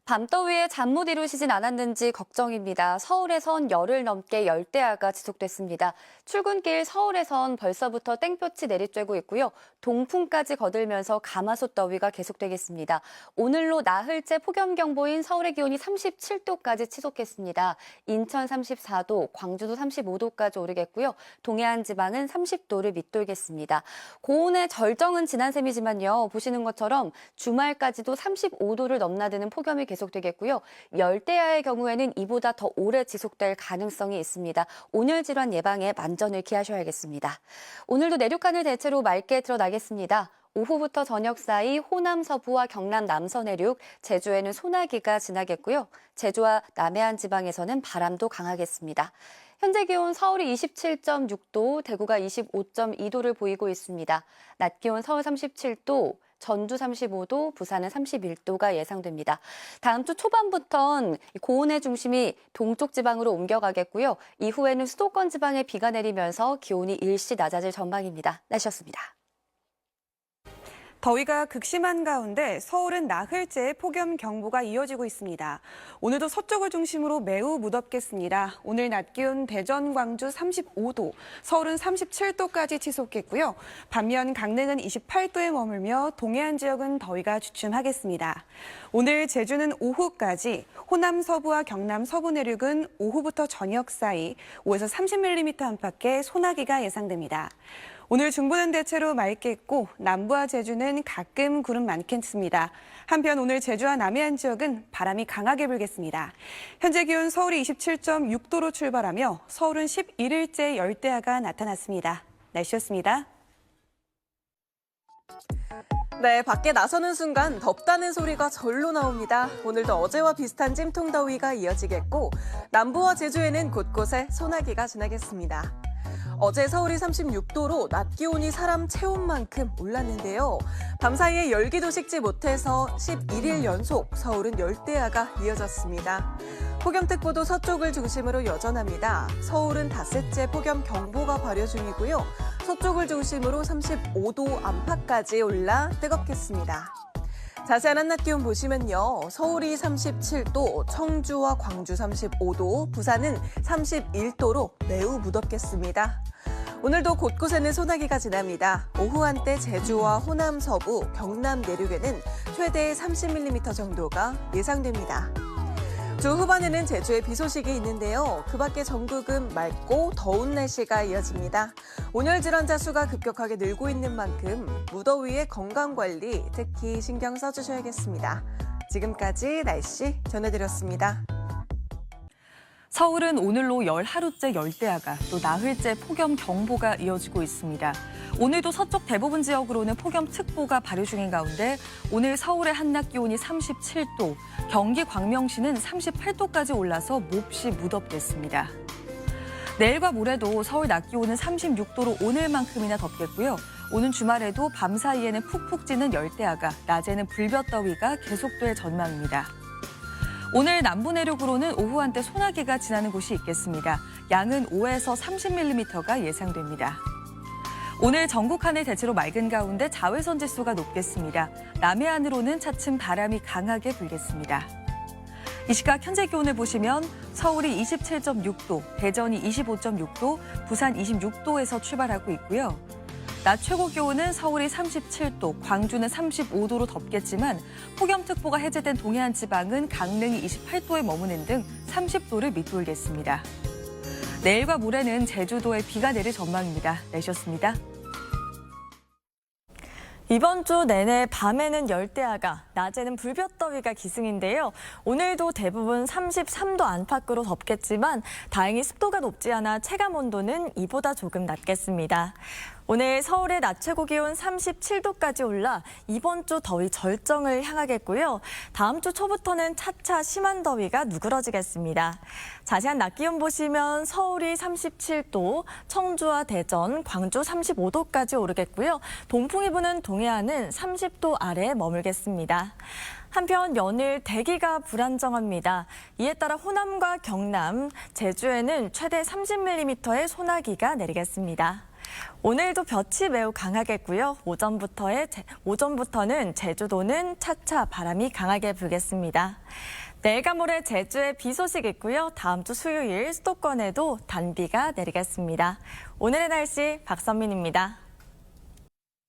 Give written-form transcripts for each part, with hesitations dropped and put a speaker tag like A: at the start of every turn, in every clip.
A: 밤더위에 잠 못 이루시진 않았는지 걱정입니다. 서울에선 열흘 넘게 열대야가 지속됐습니다. 출근길 서울에선 벌써부터 땡볕이 내리쬐고 있고요. 동풍까지 거들면서 가마솥 더위가 계속되겠습니다. 오늘로 나흘째 폭염경보인 서울의 기온이 37도까지 치솟겠습니다. 인천 34도, 광주도 35도까지 오르겠고요. 동해안 지방은 30도를 밑돌겠습니다. 고온의 절정은 지난 셈이지만요. 보시는 것처럼 주말까지도 35도를 넘나드는 폭염이 계속되겠고요. 열대야의 경우에는 이보다 더 오래 지속될 가능성이 있습니다. 온열 질환 예방에 만전을 기하셔야겠습니다. 오늘도 내륙 하늘 대체로 맑게 드러나겠습니다. 오후부터 저녁 사이 호남 서부와 경남 남서 내륙, 제주에는 소나기가 지나겠고요. 제주와 남해안 지방에서는 바람도 강하겠습니다. 현재 기온 서울이 27.6도, 대구가 25.2도를 보이고 있습니다. 낮 기온 서울 37도, 전주 35도, 부산은 31도가 예상됩니다. 다음 주 초반부터는 고온의 중심이 동쪽 지방으로 옮겨가겠고요. 이후에는 수도권 지방에 비가 내리면서 기온이 일시 낮아질 전망입니다. 날씨였습니다.
B: 더위가 극심한 가운데 서울은 나흘째 폭염 경보가 이어지고 있습니다. 오늘도 서쪽을 중심으로 매우 무덥겠습니다. 오늘 낮 기온 대전, 광주 35도, 서울은 37도까지 치솟겠고요. 반면 강릉은 28도에 머물며 동해안 지역은 더위가 주춤하겠습니다. 오늘 제주는 오후까지, 호남 서부와 경남 서부 내륙은 오후부터 저녁 사이 5에서 30mm 안팎의 소나기가 예상됩니다. 오늘 중부는 대체로 맑겠고 남부와 제주는 가끔 구름 많겠습니다. 한편 오늘 제주와 남해안 지역은 바람이 강하게 불겠습니다. 현재 기온 서울이 27.6도로 출발하며 서울은 11일째 열대야가 나타났습니다. 날씨였습니다.
C: 네, 밖에 나서는 순간 덥다는 소리가 절로 나옵니다. 오늘도 어제와 비슷한 찜통더위가 이어지겠고 남부와 제주에는 곳곳에 소나기가 지나겠습니다. 어제 서울이 36도로 낮 기온이 사람 체온 만큼 올랐는데요. 밤사이에 열기도 식지 못해서 11일 연속 서울은 열대야가 이어졌습니다. 폭염특보도 서쪽을 중심으로 여전합니다. 서울은 닷새째 폭염 경보가 발효 중이고요. 서쪽을 중심으로 35도 안팎까지 올라 뜨겁겠습니다. 자세한 한낮 기온 보시면요. 서울이 37도, 청주와 광주 35도, 부산은 31도로 매우 무덥겠습니다. 오늘도 곳곳에는 소나기가 지납니다. 오후 한때 제주와 호남 서부, 경남 내륙에는 최대 30mm 정도가 예상됩니다. 주 후반에는 제주에 비 소식이 있는데요. 그 밖에 전국은 맑고 더운 날씨가 이어집니다. 온열 질환자 수가 급격하게 늘고 있는 만큼 무더위의 건강관리 특히 신경 써주셔야겠습니다. 지금까지 날씨 전해드렸습니다.
D: 서울은 오늘로 열 하루째 열대야가 또 나흘째 폭염 경보가 이어지고 있습니다. 오늘도 서쪽 대부분 지역으로는 폭염특보가 발효 중인 가운데 오늘 서울의 한낮 기온이 37도, 경기 광명시는 38도까지 올라서 몹시 무덥겠습니다. 내일과 모레도 서울 낮 기온은 36도로 오늘만큼이나 덥겠고요. 오는 주말에도 밤 사이에는 푹푹 찌는 열대야가 낮에는 불볕더위가 계속될 전망입니다. 오늘 남부 내륙으로는 오후 한때 소나기가 지나는 곳이 있겠습니다. 양은 5에서 30mm가 예상됩니다. 오늘 전국 하늘 대체로 맑은 가운데 자외선 지수가 높겠습니다. 남해안으로는 차츰 바람이 강하게 불겠습니다. 이 시각 현재 기온을 보시면 서울이 27.6도, 대전이 25.6도, 부산 26도에서 출발하고 있고요. 낮 최고 기온은 서울이 37도, 광주는 35도로 덥겠지만 폭염특보가 해제된 동해안 지방은 강릉이 28도에 머무는 등 30도를 밑돌겠습니다. 내일과 모레는 제주도에 비가 내릴 전망입니다. 날씨였습니다.
E: 이번 주 내내 밤에는 열대야가, 낮에는 불볕더위가 기승인데요. 오늘도 대부분 33도 안팎으로 덥겠지만 다행히 습도가 높지 않아 체감 온도는 이보다 조금 낮겠습니다. 오늘 서울의 낮 최고 기온 37도까지 올라 이번 주 더위 절정을 향하겠고요. 다음 주 초부터는 차차 심한 더위가 누그러지겠습니다. 자세한 낮 기온 보시면 서울이 37도, 청주와 대전, 광주 35도까지 오르겠고요. 동풍이 부는 동해안은 30도 아래에 머물겠습니다. 한편 연일 대기가 불안정합니다. 이에 따라 호남과 경남, 제주에는 최대 30mm의 소나기가 내리겠습니다. 오늘도 볕이 매우 강하겠고요. 오전부터는 제주도는 차차 바람이 강하게 불겠습니다. 내일과 모레 제주에 비 소식 있고요. 다음 주 수요일 수도권에도 단비가 내리겠습니다. 오늘의 날씨 박선민입니다.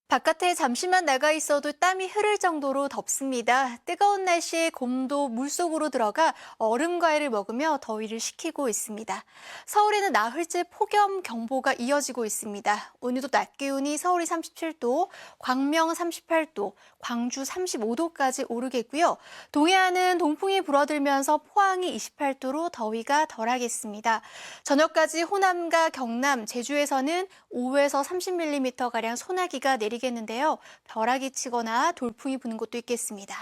F: 바깥에 잠시만 나가 있어도 땀이 흐를 정도로 덥습니다. 뜨거운 날씨에 곰도 물속으로 들어가 얼음 과일을 먹으며 더위를 식히고 있습니다. 서울에는 나흘째 폭염 경보가 이어지고 있습니다. 오늘도 낮 기온이 서울이 37도, 광명 38도, 광주 35도까지 오르겠고요. 동해안은 동풍이 불어들면서 포항이 28도로 더위가 덜하겠습니다. 저녁까지 호남과 경남, 제주에서는 5에서 30mm가량 소나기가 내리겠는데요. 벼락이 치거나 돌풍이 부는 곳도 있겠습니다.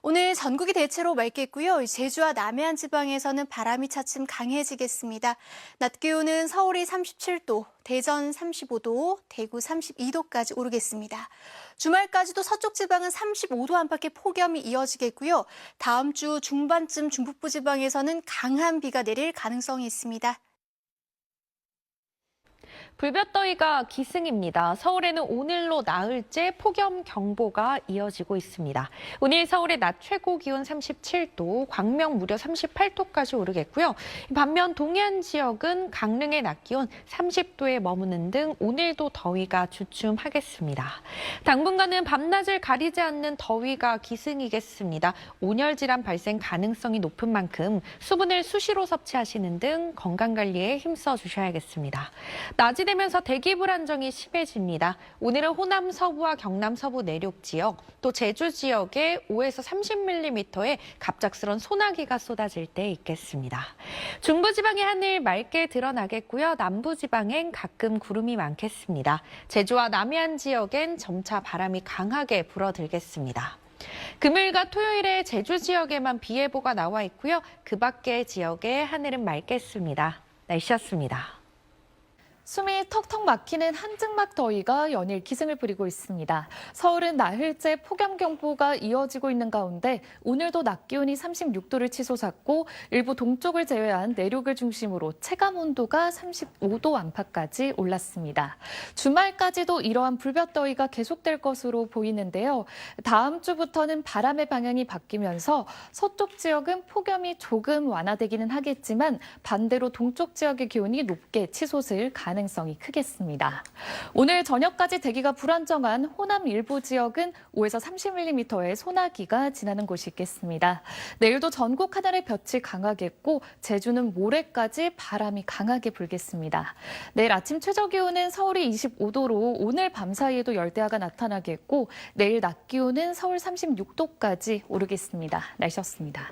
F: 오늘 전국이 대체로 맑겠고요. 제주와 남해안 지방에서는 바람이 차츰 강해지겠습니다. 낮 기온은 서울이 37도, 대전 35도, 대구 32도까지 오르겠습니다. 주말까지도 서쪽 지방은 35도 안팎의 폭염이 이어지겠고요. 다음 주 중반쯤 중북부 지방에서는 강한 비가 내릴 가능성이 있습니다.
G: 불볕더위가 기승입니다. 서울에는 오늘로 나흘째 폭염 경보가 이어지고 있습니다. 오늘 서울의 낮 최고 기온 37도, 광명 무려 38도까지 오르겠고요. 반면 동해안 지역은 강릉의 낮 기온 30도에 머무는 등 오늘도 더위가 주춤하겠습니다. 당분간은 밤낮을 가리지 않는 더위가 기승이겠습니다. 온열 질환 발생 가능성이 높은 만큼 수분을 수시로 섭취하시는 등 건강관리에 힘써 주셔야겠습니다. 낮이 되면서 대기 불안정이 심해집니다. 오늘은 호남 서부와 경남 서부 내륙 지역, 또 제주 지역에 5에서 30mm의 갑작스런 소나기가 쏟아질 때 있겠습니다. 중부지방의 하늘 맑게 드러나겠고요. 남부지방엔 가끔 구름이 많겠습니다. 제주와 남해안 지역엔 점차 바람이 강하게 불어들겠습니다. 금요일과 토요일에 제주 지역에만 비 예보가 나와 있고요. 그 밖의 지역에 하늘은 맑겠습니다. 날씨였습니다.
H: 숨이 턱턱 막히는 한증막 더위가 연일 기승을 부리고 있습니다. 서울은 나흘째 폭염 경보가 이어지고 있는 가운데 오늘도 낮 기온이 36도를 치솟았고 일부 동쪽을 제외한 내륙을 중심으로 체감 온도가 35도 안팎까지 올랐습니다. 주말까지도 이러한 불볕더위가 계속될 것으로 보이는데요. 다음 주부터는 바람의 방향이 바뀌면서 서쪽 지역은 폭염이 조금 완화되기는 하겠지만 반대로 동쪽 지역의 기온이 높게 치솟을 가능성이 크겠습니다. 오늘 저녁까지 대기가 불안정한 호남 일부 지역은 5에서 30mm의 소나기가 지나는 곳이 있겠습니다. 내일도 전국 하늘의 볕이 강하겠고 제주는 모레까지 바람이 강하게 불겠습니다. 내일 아침 최저 기온은 서울이 25도로 오늘 밤 사이에도 열대야가 나타나겠고 내일 낮 기온은 서울 36도까지 오르겠습니다. 날씨였습니다.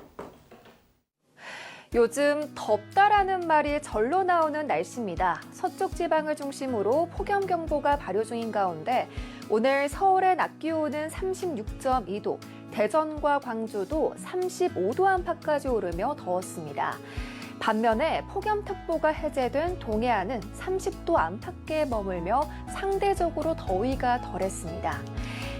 A: 요즘 덥다라는 말이 절로 나오는 날씨입니다. 서쪽 지방을 중심으로 폭염 경보가 발효 중인 가운데 오늘 서울의 낮 기온은 36.2도, 대전과 광주도 35도 안팎까지 오르며 더웠습니다. 반면에 폭염특보가 해제된 동해안은 30도 안팎에 머물며 상대적으로 더위가 덜했습니다.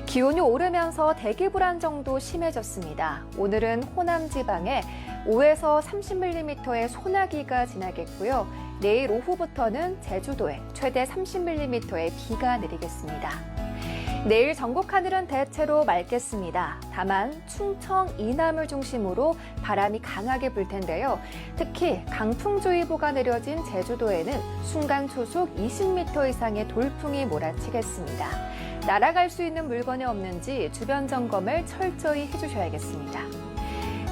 A: 기온이 오르면서 대기 불안정도 심해졌습니다. 오늘은 호남 지방에 5에서 30mm의 소나기가 지나겠고요. 내일 오후부터는 제주도에 최대 30mm의 비가 내리겠습니다. 내일 전국 하늘은 대체로 맑겠습니다. 다만 충청 이남을 중심으로 바람이 강하게 불 텐데요. 특히 강풍주의보가 내려진 제주도에는 순간 초속 20m 이상의 돌풍이 몰아치겠습니다. 날아갈 수 있는 물건이 없는지 주변 점검을 철저히 해주셔야겠습니다.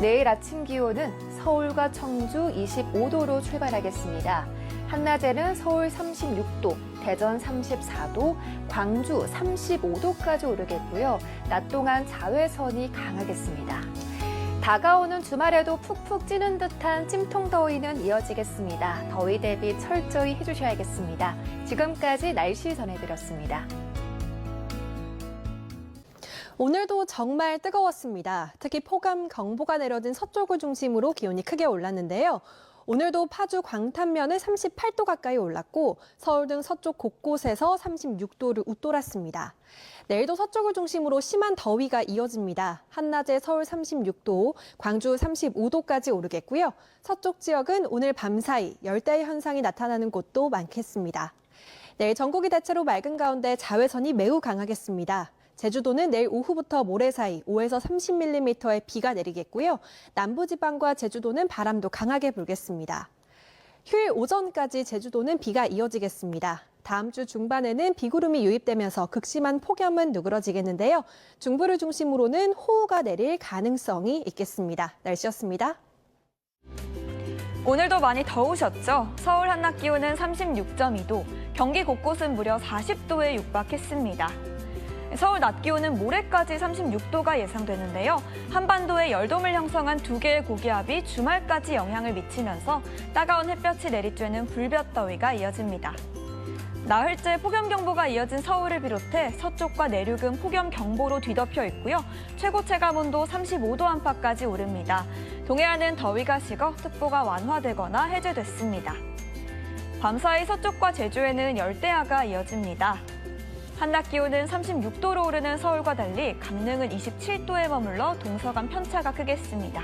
A: 내일 아침 기온은 서울과 청주 25도로 출발하겠습니다. 한낮에는 서울 36도, 대전 34도, 광주 35도까지 오르겠고요. 낮 동안 자외선이 강하겠습니다. 다가오는 주말에도 푹푹 찌는 듯한 찜통더위는 이어지겠습니다. 더위 대비 철저히 해주셔야겠습니다. 지금까지 날씨 전해드렸습니다.
I: 오늘도 정말 뜨거웠습니다. 특히 폭염 경보가 내려진 서쪽을 중심으로 기온이 크게 올랐는데요. 오늘도 파주 광탄면은 38도 가까이 올랐고 서울 등 서쪽 곳곳에서 36도를 웃돌았습니다. 내일도 서쪽을 중심으로 심한 더위가 이어집니다. 한낮에 서울 36도, 광주 35도까지 오르겠고요. 서쪽 지역은 오늘 밤사이 열대의 현상이 나타나는 곳도 많겠습니다. 내일 전국이 대체로 맑은 가운데 자외선이 매우 강하겠습니다. 제주도는 내일 오후부터 모레 사이 5에서 30mm의 비가 내리겠고요. 남부지방과 제주도는 바람도 강하게 불겠습니다. 휴일 오전까지 제주도는 비가 이어지겠습니다. 다음 주 중반에는 비구름이 유입되면서 극심한 폭염은 누그러지겠는데요. 중부를 중심으로는 호우가 내릴 가능성이 있겠습니다. 날씨였습니다.
J: 오늘도 많이 더우셨죠? 서울 한낮 기온은 36.2도, 경기 곳곳은 무려 40도에 육박했습니다. 서울 낮 기온은 모레까지 36도가 예상되는데요. 한반도에 열돔을 형성한 두 개의 고기압이 주말까지 영향을 미치면서 따가운 햇볕이 내리쬐는 불볕더위가 이어집니다. 나흘째 폭염경보가 이어진 서울을 비롯해 서쪽과 내륙은 폭염경보로 뒤덮여 있고요. 최고 체감온도 35도 안팎까지 오릅니다. 동해안은 더위가 식어 특보가 완화되거나 해제됐습니다. 밤사이 서쪽과 제주에는 열대야가 이어집니다. 한낮 기온은 36도로 오르는 서울과 달리 강릉은 27도에 머물러 동서간 편차가 크겠습니다.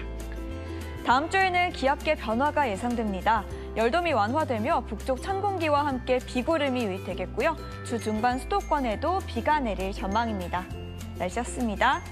J: 다음 주에는 기압계 변화가 예상됩니다. 열돔이 완화되며 북쪽 찬 공기와 함께 비구름이 유입되겠고요. 주 중반 수도권에도 비가 내릴 전망입니다. 날씨였습니다.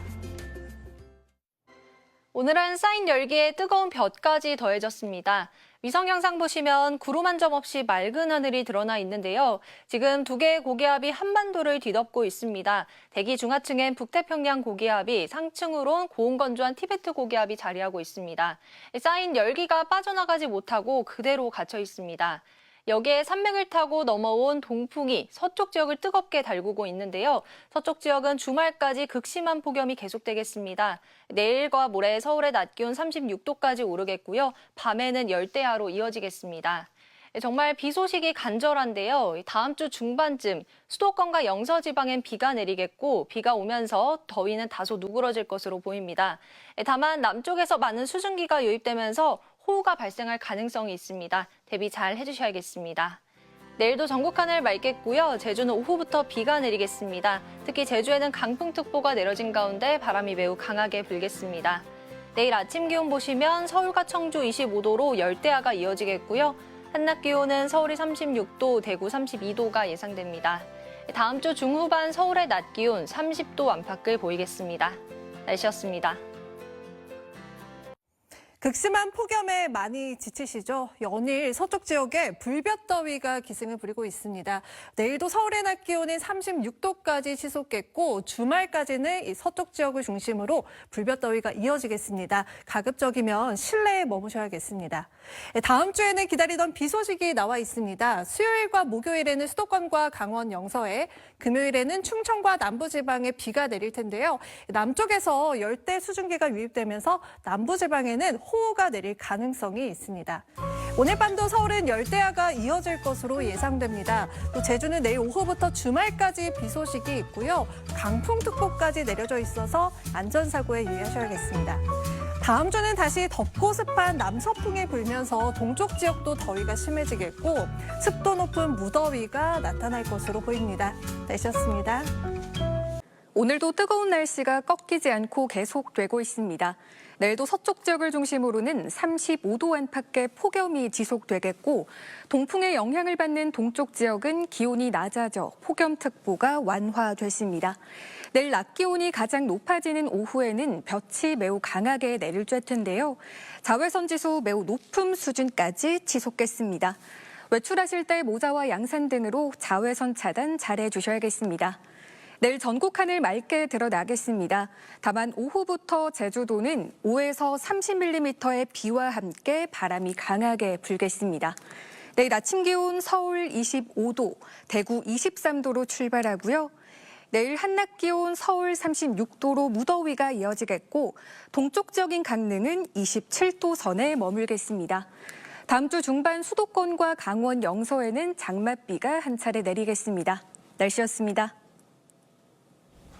A: 오늘은 쌓인 열기에 뜨거운 볕까지 더해졌습니다. 위성 영상 보시면 구름 한 점 없이 맑은 하늘이 드러나 있는데요. 지금 두 개의 고기압이 한반도를 뒤덮고 있습니다. 대기 중하층엔 북태평양 고기압이, 상층으론 고온건조한 티베트 고기압이 자리하고 있습니다. 쌓인 열기가 빠져나가지 못하고 그대로 갇혀 있습니다. 여기에 산맥을 타고 넘어온 동풍이 서쪽 지역을 뜨겁게 달구고 있는데요. 서쪽 지역은 주말까지 극심한 폭염이 계속되겠습니다. 내일과 모레 서울의 낮 기온 36도까지 오르겠고요. 밤에는 열대야로 이어지겠습니다. 정말 비 소식이 간절한데요. 다음 주 중반쯤 수도권과 영서지방엔 비가 내리겠고 비가 오면서 더위는 다소 누그러질 것으로 보입니다. 다만 남쪽에서 많은 수증기가 유입되면서 호우가 발생할 가능성이 있습니다. 대비 잘 해주셔야겠습니다. 내일도 전국 하늘 맑겠고요. 제주는 오후부터 비가 내리겠습니다. 특히 제주에는 강풍특보가 내려진 가운데 바람이 매우 강하게 불겠습니다. 내일 아침 기온 보시면 서울과 청주 25도로 열대야가 이어지겠고요. 한낮 기온은 서울이 36도, 대구 32도가 예상됩니다. 다음 주 중후반 서울의 낮 기온 30도 안팎을 보이겠습니다. 날씨였습니다.
K: 극심한 폭염에 많이 지치시죠? 연일 서쪽 지역에 불볕더위가 기승을 부리고 있습니다. 내일도 서울의 낮 기온은 36도까지 치솟겠고 주말까지는 이 서쪽 지역을 중심으로 불볕더위가 이어지겠습니다. 가급적이면 실내에 머무셔야겠습니다. 다음 주에는 기다리던 비 소식이 나와 있습니다. 수요일과 목요일에는 수도권과 강원 영서에, 금요일에는 충청과 남부지방에 비가 내릴 텐데요. 남쪽에서 열대 수증기가 유입되면서 남부지방에는 호우가 내릴 가능성이 있습니다. 오늘 밤도 서울은 열대야가 이어질 것으로 예상됩니다. 또 제주는 내일 오후부터 주말까지 비 소식이 있고요. 강풍특보까지 내려져 있어서 안전사고에 유의하셔야겠습니다. 다음 주는 다시 덥고 습한 남서풍이 불면서 동쪽 지역도 더위가 심해지겠고 습도 높은 무더위가 나타날 것으로 보입니다. 날씨였습니다.
L: 오늘도 뜨거운 날씨가 꺾이지 않고 계속되고 있습니다. 내일도 서쪽 지역을 중심으로는 35도 안팎의 폭염이 지속되겠고 동풍의 영향을 받는 동쪽 지역은 기온이 낮아져 폭염특보가 완화됐습니다. 내일 낮 기온이 가장 높아지는 오후에는 볕이 매우 강하게 내리쬐 텐데요. 자외선 지수 매우 높은 수준까지 지속겠습니다. 외출하실 때 모자와 양산 등으로 자외선 차단 잘해 주셔야겠습니다. 내일 전국 하늘 맑게 드러나겠습니다. 다만 오후부터 제주도는 5에서 30mm의 비와 함께 바람이 강하게 불겠습니다. 내일 아침 기온 서울 25도, 대구 23도로 출발하고요. 내일 한낮 기온 서울 36도로 무더위가 이어지겠고 동쪽 지역인 강릉은 27도 선에 머물겠습니다. 다음 주 중반 수도권과 강원 영서에는 장맛비가 한 차례 내리겠습니다. 날씨였습니다.